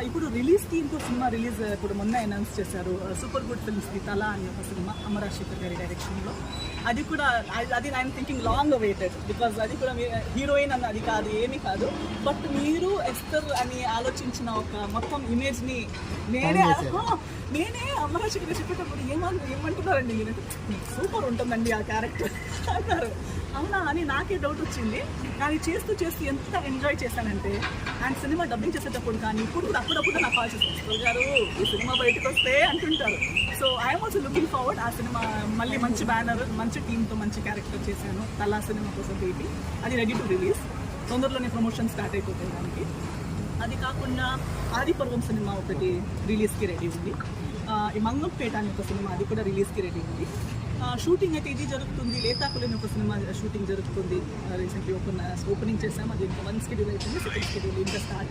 ఇప్పుడు రిలీజ్కి ఇంకో సినిమా రిలీజ్ ఇప్పుడు మొన్న అనౌన్స్ చేశారు. సూపర్ గుడ్ ఫిల్మ్స్కి తల అని ఒక సినిమా అమరాశేఖర్ గారి డైరెక్షన్లో. అది కూడా అది I'm thinking long awaited, because అది కూడా హీరోయిన్ అన్నది కాదు, ఏమీ కాదు. బట్ మీరు ఎస్తర్ అని ఆలోచించిన ఒక మొత్తం ఇమేజ్ని నేనే అమరాశేఖర్ చెప్పేటప్పుడు ఏమంటున్నారండి మీరు, సూపర్ ఉంటుందండి ఆ క్యారెక్టర్ అన్నారు. అవునా అని నాకే డౌట్ వచ్చింది. కానీ చేస్తూ ఎంత ఎంజాయ్ చేశానంటే, అండ్ సినిమా డబ్బింగ్ చేసేటప్పుడు కానీ ఇప్పుడు అప్పుడప్పుడు నాకు కాల్ చేస్తారు గారు ఈ సినిమా బయటకు వస్తే అంటుంటారు. So I'm also looking forward. ఆ సినిమా మళ్ళీ మంచి బ్యానర్, మంచి టీంతో మంచి క్యారెక్టర్ చేశాను. తలా సినిమా కోసం వెయిటింగ్. అది రెడీ టు రిలీజ్. తొందరలోనే ప్రమోషన్ స్టార్ట్ అయిపోతుంది దానికి. అది కాకుండా ఆదిపర్వం సినిమా ఒకటి రిలీజ్కి రెడీ ఉంది. ఈ మంగంపేట అనే ఒక సినిమా, అది కూడా రిలీజ్కి రెడీ ఉంది. షూటింగ్ అయితే ఇది జరుగుతుంది. లేతాకులని ఒక సినిమా షూటింగ్ జరుగుతుంది. రీసెంట్లీ ఓపెనింగ్ చేసాము. అది ఇంకా 1 షెడ్యూల్ అయిపోయింది, 2nd షెడ్యూల్ ఇంకా స్టార్ట్